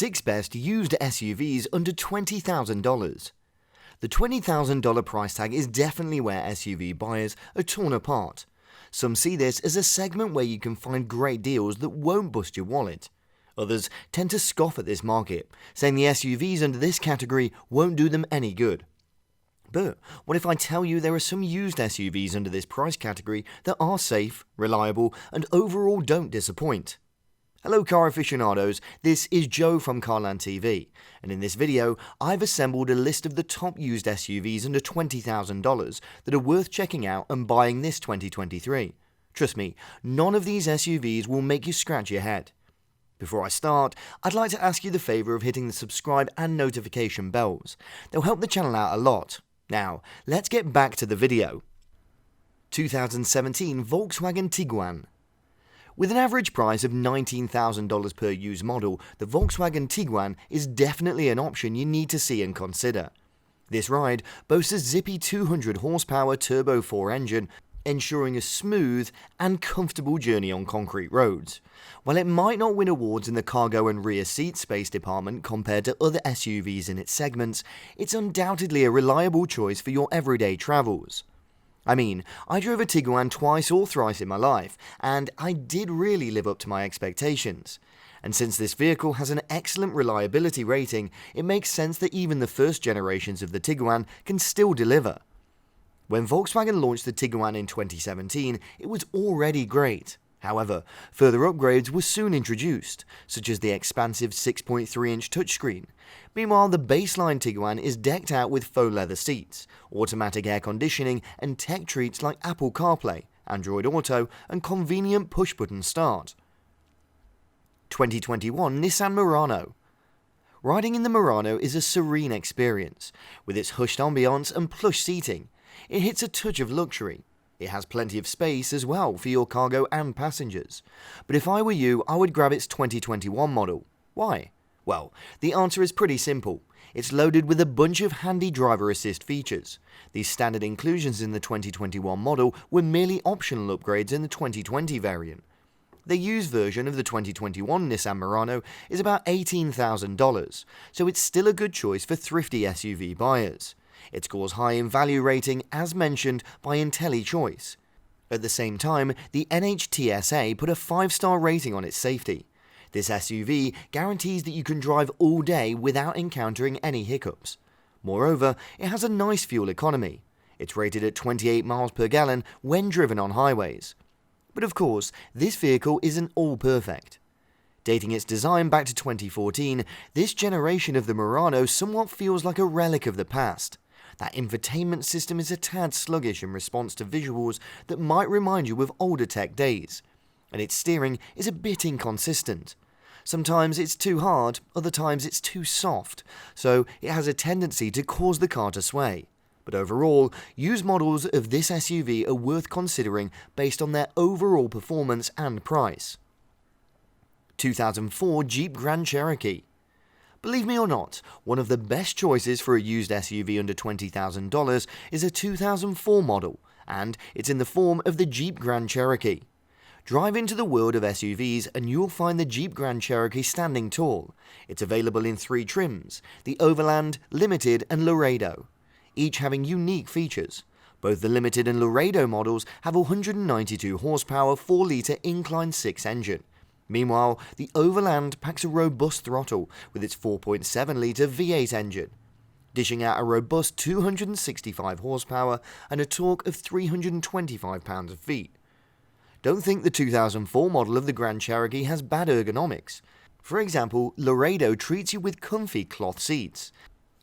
6 best used SUVs under $20,000. The $20,000 price tag is definitely where SUV buyers are torn apart. Some see this as a segment where you can find great deals that won't bust your wallet. Others tend to scoff at this market, saying the SUVs under this category won't do them any good. But what if I tell you there are some used SUVs under this price category that are safe, reliable, and overall don't disappoint? Hello car aficionados, this is Joe from Carland TV, and in this video I've assembled a list of the top used SUVs under $20,000 that are worth checking out and buying this 2023. Trust me, none of these SUVs will make you scratch your head. Before I start, I'd like to ask you the favour of hitting the subscribe and notification bells. They'll help the channel out a lot. Now, let's get back to the video. 2017 Volkswagen Tiguan. With an average price of $19,000 per used model, the Volkswagen Tiguan is definitely an option you need to see and consider. This ride boasts a zippy 200 horsepower turbo 4 engine, ensuring a smooth and comfortable journey on concrete roads. While it might not win awards in the cargo and rear seat space department compared to other SUVs in its segments, it's undoubtedly a reliable choice for your everyday travels. I mean, I drove a Tiguan twice or thrice in my life, and I did really live up to my expectations. And since this vehicle has an excellent reliability rating, it makes sense that even the first generations of the Tiguan can still deliver. When Volkswagen launched the Tiguan in 2017, it was already great. However, further upgrades were soon introduced, such as the expansive 6.3-inch touchscreen. Meanwhile, the baseline Tiguan is decked out with faux leather seats, automatic air conditioning, and tech treats like Apple CarPlay, Android Auto, and convenient push-button start. 2021 Nissan Murano. Riding in the Murano is a serene experience. With its hushed ambiance and plush seating, it hits a touch of luxury. It has plenty of space as well for your cargo and passengers. But if I were you, I would grab its 2021 model. Why? Well, the answer is pretty simple. It's loaded with a bunch of handy driver assist features. These standard inclusions in the 2021 model were merely optional upgrades in the 2020 variant. The used version of the 2021 Nissan Murano is about $18,000, so it's still a good choice for thrifty SUV buyers. It scores high in value rating as mentioned by IntelliChoice. At the same time, the NHTSA put a 5-star rating on its safety. This SUV guarantees that you can drive all day without encountering any hiccups. Moreover, it has a nice fuel economy. It's rated at 28 miles per gallon when driven on highways. But of course, this vehicle isn't all perfect. Dating its design back to 2014, this generation of the Murano somewhat feels like a relic of the past. That infotainment system is a tad sluggish in response to visuals that might remind you of older tech days, and its steering is a bit inconsistent. Sometimes it's too hard, other times it's too soft, so it has a tendency to cause the car to sway. But overall, used models of this SUV are worth considering based on their overall performance and price. 2004 Jeep Grand Cherokee. Believe me or not, one of the best choices for a used SUV under $20,000 is a 2004 model, and it's in the form of the Jeep Grand Cherokee. Drive into the world of SUVs and you'll find the Jeep Grand Cherokee standing tall. It's available in 3 trims, the Overland, Limited and Laredo, each having unique features. Both the Limited and Laredo models have a 192 horsepower 4-litre inline-6 engine. Meanwhile, the Overland packs a robust throttle with its 4.7-litre V8 engine, dishing out a robust 265 horsepower and a torque of 325 pounds-feet. Don't think the 2004 model of the Grand Cherokee has bad ergonomics. For example, Laredo treats you with comfy cloth seats.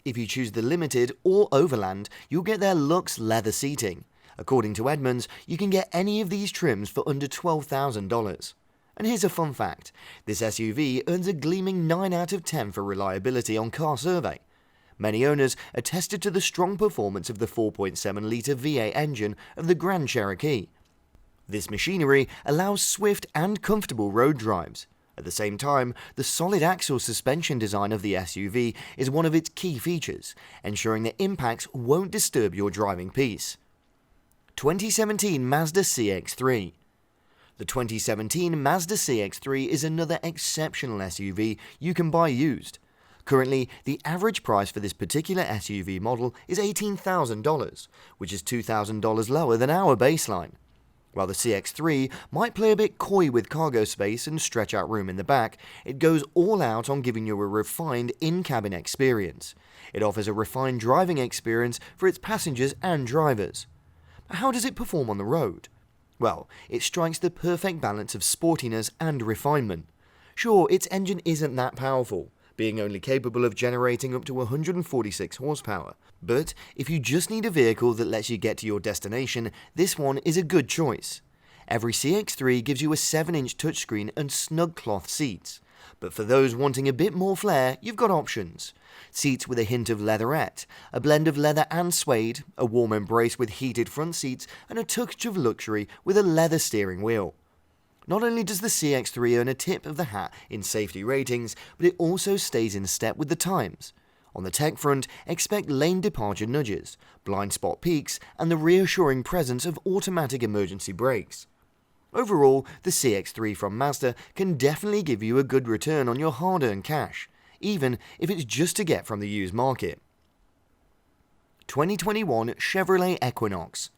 If you choose the Limited or Overland, you'll get their luxe leather seating. According to Edmunds, you can get any of these trims for under $12,000. And here's a fun fact, this SUV earns a gleaming 9 out of 10 for reliability on Car Survey. Many owners attested to the strong performance of the 4.7-litre V8 engine of the Grand Cherokee. This machinery allows swift and comfortable road drives. At the same time, the solid axle suspension design of the SUV is one of its key features, ensuring that impacts won't disturb your driving peace. 2017 Mazda CX-3. The 2017 Mazda CX-3 is another exceptional SUV you can buy used. Currently, the average price for this particular SUV model is $18,000, which is $2,000 lower than our baseline. While the CX-3 might play a bit coy with cargo space and stretch out room in the back, it goes all out on giving you a refined in-cabin experience. It offers a refined driving experience for its passengers and drivers. How does it perform on the road? Well, it strikes the perfect balance of sportiness and refinement. Sure, its engine isn't that powerful, being only capable of generating up to 146 horsepower. But if you just need a vehicle that lets you get to your destination, this one is a good choice. Every CX-3 gives you a 7-inch touchscreen and snug cloth seats. But for those wanting a bit more flair, you've got options. Seats with a hint of leatherette, a blend of leather and suede, a warm embrace with heated front seats, and a touch of luxury with a leather steering wheel. Not only does the CX-3 earn a tip of the hat in safety ratings, but it also stays in step with the times. On the tech front, expect lane departure nudges, blind spot peaks, and the reassuring presence of automatic emergency brakes. Overall, the CX-3 from Mazda can definitely give you a good return on your hard-earned cash, even if it's just to get from the used market. 2021 Chevrolet Equinox.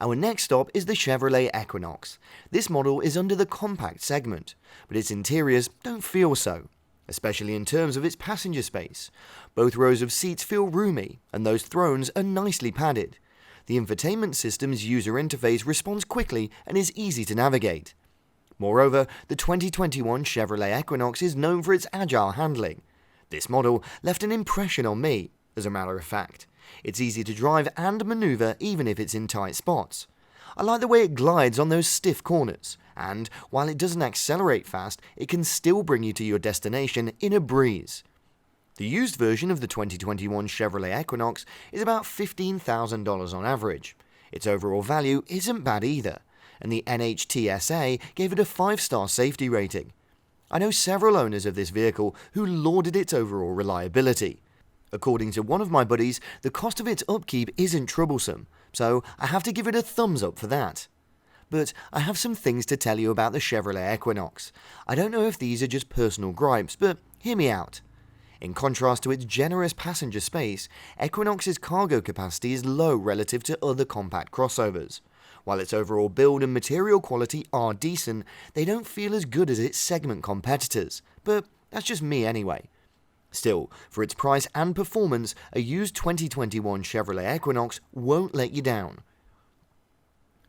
Our next stop is the Chevrolet Equinox. This model is under the compact segment, but its interiors don't feel so, especially in terms of its passenger space. Both rows of seats feel roomy, and those thrones are nicely padded. The infotainment system's user interface responds quickly and is easy to navigate. Moreover, the 2021 Chevrolet Equinox is known for its agile handling. This model left an impression on me, as a matter of fact. It's easy to drive and maneuver even if it's in tight spots. I like the way it glides on those stiff corners, and while it doesn't accelerate fast, it can still bring you to your destination in a breeze. The used version of the 2021 Chevrolet Equinox is about $15,000 on average. Its overall value isn't bad either, and the NHTSA gave it a 5-star safety rating. I know several owners of this vehicle who lauded its overall reliability. According to one of my buddies, the cost of its upkeep isn't troublesome, so I have to give it a thumbs up for that. But I have some things to tell you about the Chevrolet Equinox. I don't know if these are just personal gripes, but hear me out. In contrast to its generous passenger space, Equinox's cargo capacity is low relative to other compact crossovers. While its overall build and material quality are decent, they don't feel as good as its segment competitors, but that's just me anyway. Still, for its price and performance, a used 2021 Chevrolet Equinox won't let you down.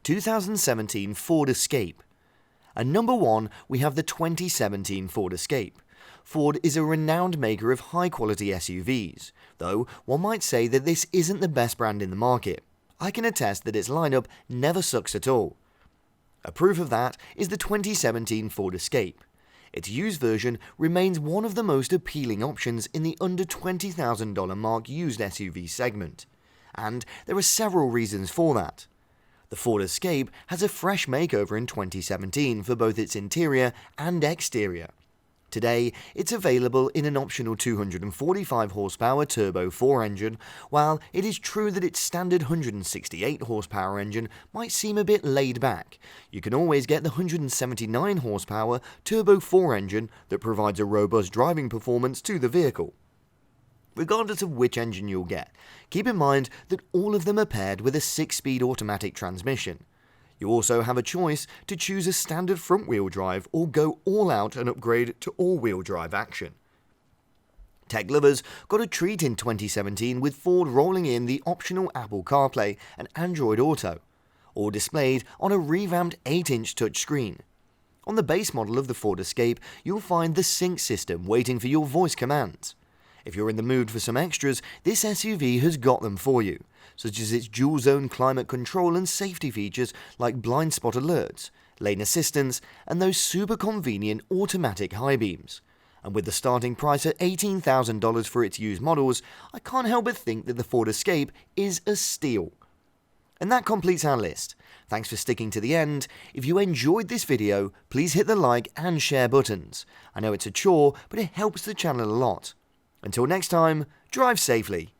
2017 Ford Escape. At number 1, we have the 2017 Ford Escape. Ford is a renowned maker of high-quality SUVs, though one might say that this isn't the best brand in the market. I can attest that its lineup never sucks at all. A proof of that is the 2017 Ford Escape. Its used version remains one of the most appealing options in the under $20,000 mark used SUV segment, and there are several reasons for that. The Ford Escape has a fresh makeover in 2017 for both its interior and exterior. Today, it's available in an optional 245 horsepower Turbo 4 engine, while it is true that its standard 168 horsepower engine might seem a bit laid back. You can always get the 179 horsepower Turbo 4 engine that provides a robust driving performance to the vehicle. Regardless of which engine you'll get, keep in mind that all of them are paired with a 6-speed automatic transmission. You also have a choice to choose a standard front-wheel drive or go all out and upgrade to all-wheel drive action. Tech lovers got a treat in 2017 with Ford rolling in the optional Apple CarPlay and Android Auto, all displayed on a revamped 8-inch touchscreen. On the base model of the Ford Escape, you'll find the sync system waiting for your voice commands. If you're in the mood for some extras, this SUV has got them for you, such as its dual-zone climate control and safety features like blind spot alerts, lane assistance, and those super convenient automatic high beams. And with the starting price at $18,000 for its used models, I can't help but think that the Ford Escape is a steal. And that completes our list. Thanks for sticking to the end. If you enjoyed this video, please hit the like and share buttons. I know it's a chore, but it helps the channel a lot. Until next time, drive safely.